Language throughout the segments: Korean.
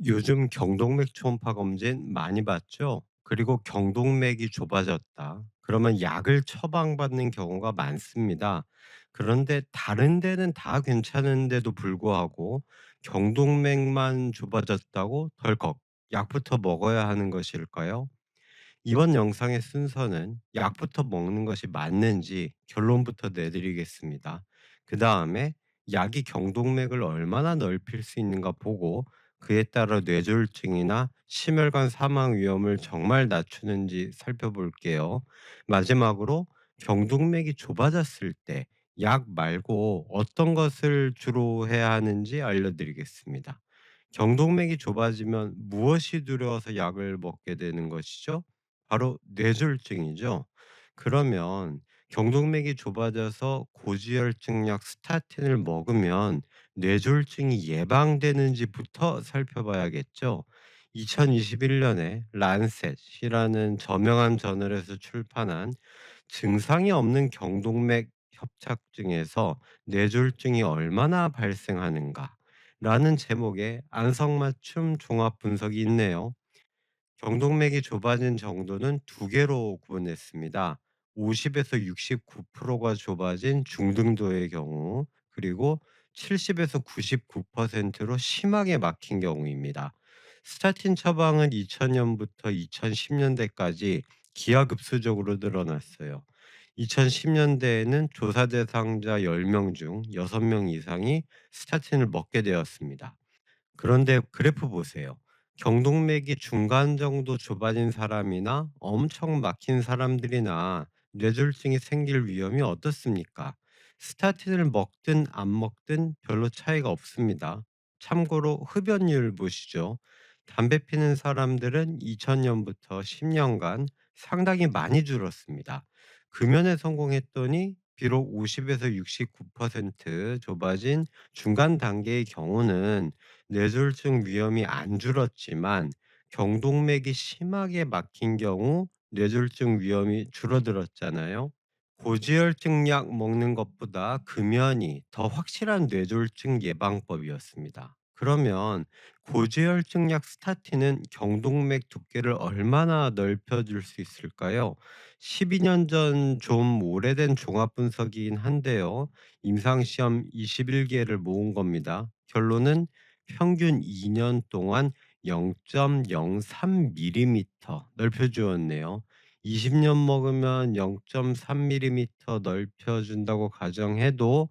요즘 경동맥 초음파 검진 많이 받죠? 그리고 경동맥이 좁아졌다. 그러면 약을 처방받는 경우가 많습니다. 그런데 다른 데는 다 괜찮은데도 불구하고 경동맥만 좁아졌다고 덜컥 약부터 먹어야 하는 것일까요? 이번 영상의 순서는 약부터 먹는 것이 맞는지 결론부터 내드리겠습니다. 그 다음에 약이 경동맥을 얼마나 넓힐 수 있는가 보고 그에 따라 뇌졸중이나 심혈관 사망 위험을 정말 낮추는지 살펴볼게요. 마지막으로 경동맥이 좁아졌을 때 약 말고 어떤 것을 주로 해야 하는지 알려드리겠습니다. 경동맥이 좁아지면 무엇이 두려워서 약을 먹게 되는 것이죠? 바로 뇌졸중이죠. 그러면 경동맥이 좁아져서 고지혈증 약 스타틴을 먹으면 뇌졸중이 예방되는지부터 살펴봐야겠죠. 2021년에 란셋이라는 저명한 저널에서 출판한 증상이 없는 경동맥 협착증에서 뇌졸중이 얼마나 발생하는가 라는 제목의 안성맞춤 종합 분석이 있네요. 경동맥이 좁아진 정도는 두 개로 구분했습니다. 50에서 69%가 좁아진 중등도의 경우, 그리고 70에서 99%로 심하게 막힌 경우입니다. 스타틴 처방은 2000년부터 2010년대까지 기하급수적으로 늘어났어요. 2010년대에는 조사 대상자 10명 중 6명 이상이 스타틴을 먹게 되었습니다. 그런데 그래프 보세요. 경동맥이 중간 정도 좁아진 사람이나 엄청 막힌 사람들이나 뇌졸중이 생길 위험이 어떻습니까? 스타틴을 먹든 안 먹든 별로 차이가 없습니다. 참고로 흡연율 보시죠. 담배 피는 사람들은 2000년부터 10년간 상당히 많이 줄었습니다. 금연에 성공했더니 비록 50에서 69% 좁아진 중간 단계의 경우는 뇌졸중 위험이 안 줄었지만 경동맥이 심하게 막힌 경우 뇌졸중 위험이 줄어들었잖아요. 고지혈증 약 먹는 것보다 금연이 더 확실한 뇌졸중 예방법이었습니다. 그러면 고지혈증 약 스타틴은 경동맥 두께를 얼마나 넓혀줄 수 있을까요? 12년 전 좀 오래된 종합 분석이긴 한데요. 임상시험 21개를 모은 겁니다. 결론은 평균 2년 동안 0.03mm 넓혀주었네요. 20년 먹으면 0.3mm 넓혀준다고 가정해도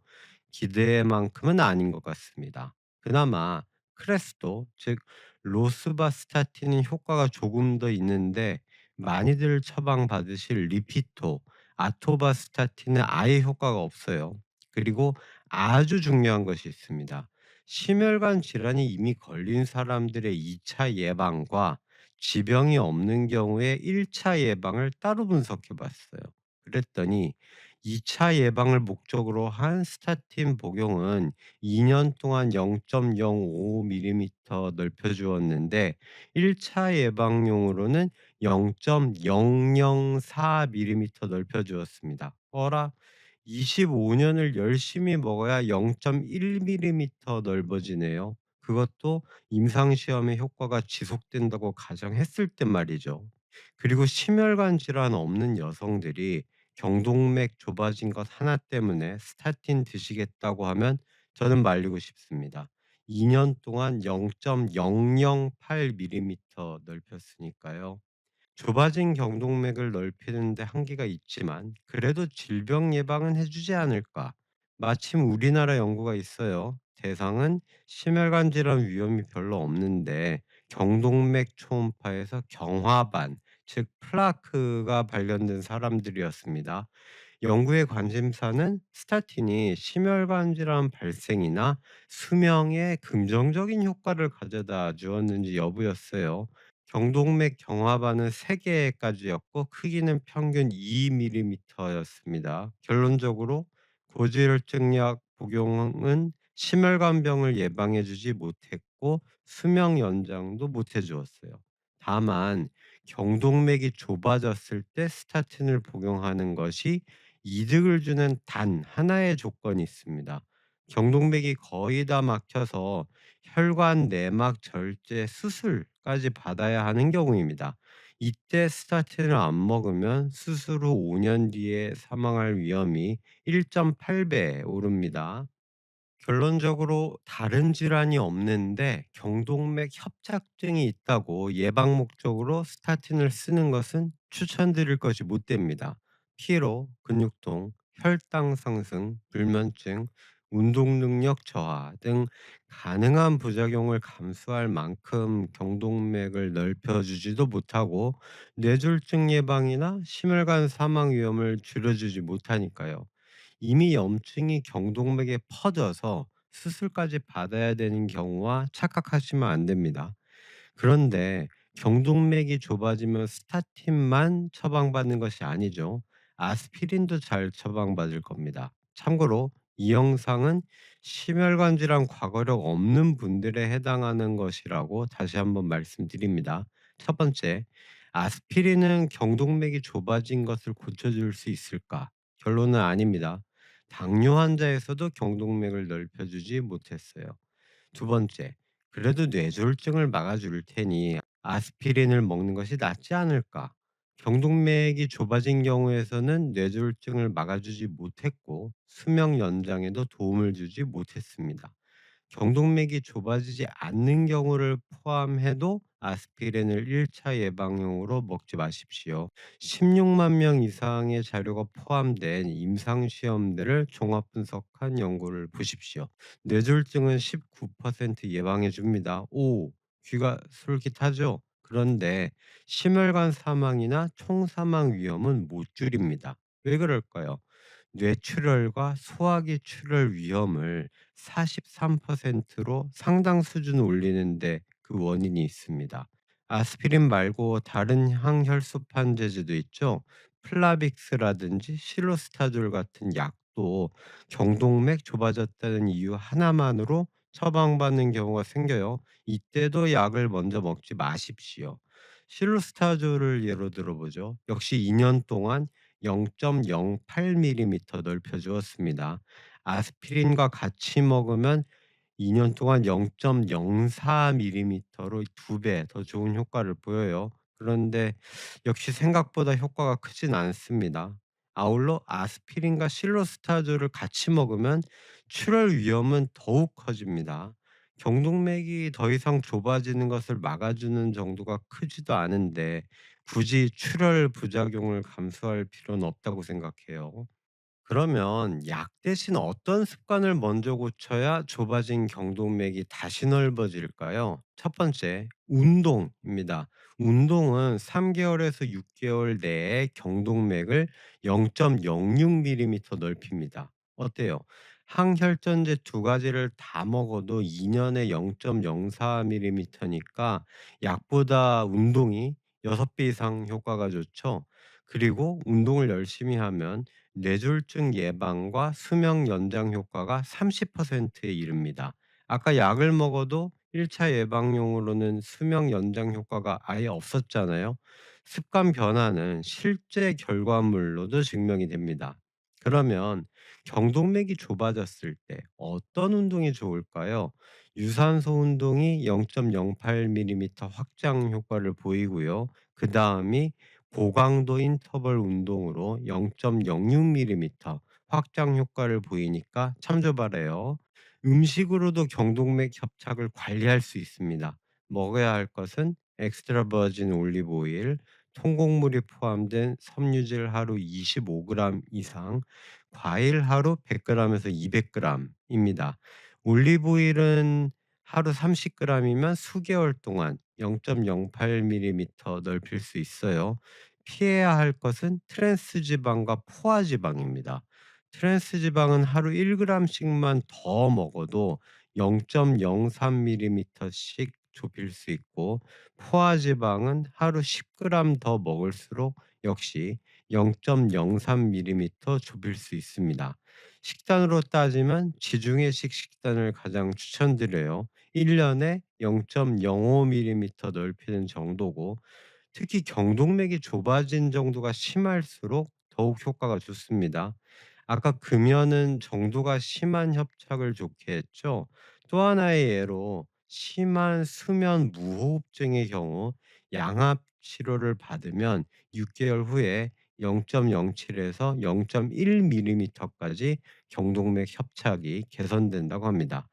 기대만큼은 아닌 것 같습니다. 그나마 크레스도, 즉 로스바스타틴은 효과가 조금 더 있는데 많이들 처방받으실 리피토, 아토바스타틴은 아예 효과가 없어요. 그리고 아주 중요한 것이 있습니다. 심혈관 질환이 이미 걸린 사람들의 2차 예방과 지병이 없는 경우에 1차 예방을 따로 분석해 봤어요. 그랬더니 2차 예방을 목적으로 한 스타틴 복용은 2년 동안 0.05mm 넓혀 주었는데 1차 예방용으로는 0.004mm 넓혀 주었습니다. 어라? 25년을 열심히 먹어야 0.1mm 넓어지네요. 그것도 임상시험의 효과가 지속된다고 가정했을 땐 말이죠. 그리고 심혈관 질환 없는 여성들이 경동맥 좁아진 것 하나 때문에 스타틴 드시겠다고 하면 저는 말리고 싶습니다. 2년 동안 0.008mm 넓혔으니까요. 좁아진 경동맥을 넓히는 데 한계가 있지만 그래도 질병 예방은 해주지 않을까. 마침 우리나라 연구가 있어요. 대상은 심혈관 질환 위험이 별로 없는데 경동맥 초음파에서 경화반, 즉 플라크가 발견된 사람들이었습니다. 연구의 관심사는 스타틴이 심혈관 질환 발생이나 수명에 긍정적인 효과를 가져다 주었는지 여부였어요. 경동맥 경화반은 3개까지였고 크기는 평균 2mm였습니다. 결론적으로 고지혈증약 복용은 심혈관병을 예방해 주지 못했고 수명 연장도 못해 주었어요. 다만 경동맥이 좁아졌을 때 스타틴을 복용하는 것이 이득을 주는 단 하나의 조건이 있습니다. 경동맥이 거의 다 막혀서 혈관 내막 절제 수술까지 받아야 하는 경우입니다. 이때 스타틴을 안 먹으면 수술 후 5년 뒤에 사망할 위험이 1.8배 오릅니다. 결론적으로 다른 질환이 없는데 경동맥 협착증이 있다고 예방 목적으로 스타틴을 쓰는 것은 추천드릴 것이 못 됩니다. 피로, 근육통, 혈당 상승, 불면증, 운동 능력 저하 등 가능한 부작용을 감수할 만큼 경동맥을 넓혀주지도 못하고 뇌졸중 예방이나 심혈관 사망 위험을 줄여주지 못하니까요. 이미 염증이 경동맥에 퍼져서 수술까지 받아야 되는 경우와 착각하시면 안 됩니다. 그런데 경동맥이 좁아지면 스타틴만 처방받는 것이 아니죠. 아스피린도 잘 처방받을 겁니다. 참고로 이 영상은 심혈관 질환 과거력 없는 분들에 해당하는 것이라고 다시 한번 말씀드립니다. 첫 번째, 아스피린은 경동맥이 좁아진 것을 고쳐줄 수 있을까? 결론은 아닙니다. 당뇨 환자에서도 경동맥을 넓혀주지 못했어요. 두 번째, 그래도 뇌졸중을 막아줄 테니 아스피린을 먹는 것이 낫지 않을까? 경동맥이 좁아진 경우에서는 뇌졸중을 막아주지 못했고 수명 연장에도 도움을 주지 못했습니다. 경동맥이 좁아지지 않는 경우를 포함해도 아스피린을 1차 예방용으로 먹지 마십시오. 16만 명 이상의 자료가 포함된 임상 시험들을 종합 분석한 연구를 보십시오. 뇌졸중은 19% 예방해 줍니다. 오, 귀가 솔깃하죠? 그런데 심혈관 사망이나 총사망 위험은 못 줄입니다. 왜 그럴까요? 뇌출혈과 소화기 출혈 위험을 43%로 상당 수준 올리는데 그 원인이 있습니다. 아스피린 말고 다른 항혈소판제제도 있죠. 플라빅스라든지 실로스타졸 같은 약도 경동맥 좁아졌다는 이유 하나만으로 처방받는 경우가 생겨요. 이때도 약을 먼저 먹지 마십시오. 실로스타졸을 예로 들어보죠. 역시 2년 동안 0.08mm 넓혀 주었습니다. 아스피린과 같이 먹으면 2년 동안 0.04mm로 2배 더 좋은 효과를 보여요. 그런데 역시 생각보다 효과가 크진 않습니다. 아울러 아스피린과 실로스타졸을 같이 먹으면 출혈 위험은 더욱 커집니다. 경동맥이 더 이상 좁아지는 것을 막아주는 정도가 크지도 않은데 굳이 출혈 부작용을 감수할 필요는 없다고 생각해요. 그러면 약 대신 어떤 습관을 먼저 고쳐야 좁아진 경동맥이 다시 넓어질까요? 첫 번째, 운동입니다. 운동은 3개월에서 6개월 내에 경동맥을 0.06mm 넓힙니다. 어때요? 항혈전제 두 가지를 다 먹어도 2년에 0.04mm니까 약보다 운동이 6배 이상 효과가 좋죠. 그리고 운동을 열심히 하면 뇌졸중 예방과 수명 연장 효과가 30%에 이릅니다. 아까 약을 먹어도 1차 예방용으로는 수명 연장 효과가 아예 없었잖아요. 습관 변화는 실제 결과물로도 증명이 됩니다. 그러면 경동맥이 좁아졌을 때 어떤 운동이 좋을까요? 유산소 운동이 0.08mm 확장 효과를 보이고요. 그 다음이 고강도 인터벌 운동으로 0.06mm 확장 효과를 보이니까 참조바래요. 음식으로도 경동맥 협착을 관리할 수 있습니다. 먹어야 할 것은 엑스트라 버진 올리브 오일, 통곡물이 포함된 섬유질 하루 25g 이상, 과일 하루 100g에서 200g입니다. 올리브 오일은 하루 30g이면 수개월 동안 0.08mm 넓힐 수 있어요. 피해야 할 것은 트랜스 지방과 포화 지방입니다. 트랜스 지방은 하루 1g씩만 더 먹어도 0.03mm씩 좁힐 수 있고 포화 지방은 하루 10g 더 먹을수록 역시 0.03mm 좁힐 수 있습니다. 식단으로 따지면 지중해식 식단을 가장 추천드려요. 1 년에 0.05mm 넓히는 정도고 특히 경동맥이 좁아진 정도가 심할수록 더욱 효과가 좋습니다. 아까 금연은 정도가 심한 협착을 좋게 했죠. 또 하나의 예로 심한 수면 무호흡증의 경우 양압 치료를 받으면 6개월 후에 0.07에서 0.1mm까지 경동맥 협착이 개선된다고 합니다.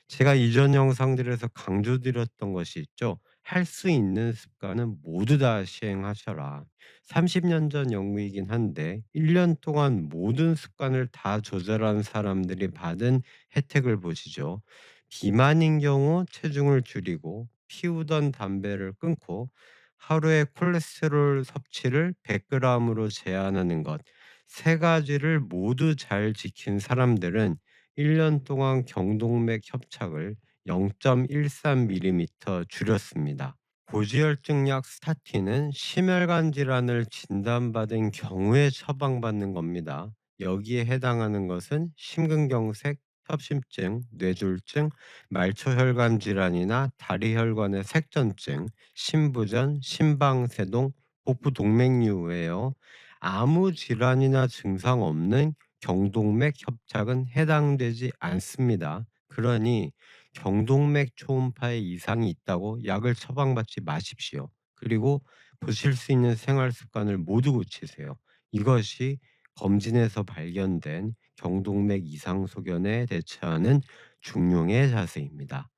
제가 이전 영상들에서 강조드렸던 것이 있죠. 할 수 있는 습관은 모두 다 시행하셔라. 30년 전 연구이긴 한데 1년 동안 모든 습관을 다 조절한 사람들이 받은 혜택을 보시죠. 비만인 경우 체중을 줄이고 피우던 담배를 끊고 하루에 콜레스테롤 섭취를 100g으로 제한하는 것. 세 가지를 모두 잘 지킨 사람들은 1년 동안 경동맥 협착을 0.13mm 줄였습니다. 고지혈증 약 스타틴은 심혈관 질환을 진단받은 경우에 처방받는 겁니다. 여기에 해당하는 것은 심근경색, 협심증, 뇌졸중, 말초혈관 질환이나 다리혈관의 색전증, 심부전, 심방세동, 복부동맥류예요. 아무 질환이나 증상 없는 경동맥 협착은 해당되지 않습니다. 그러니 경동맥 초음파에 이상이 있다고 약을 처방받지 마십시오. 그리고 고칠 수 있는 생활 습관을 모두 고치세요. 이것이 검진에서 발견된 경동맥 이상 소견에 대처하는 중용의 자세입니다.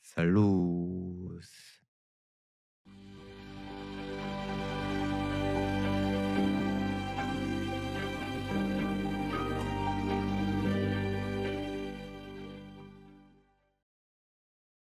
살루스.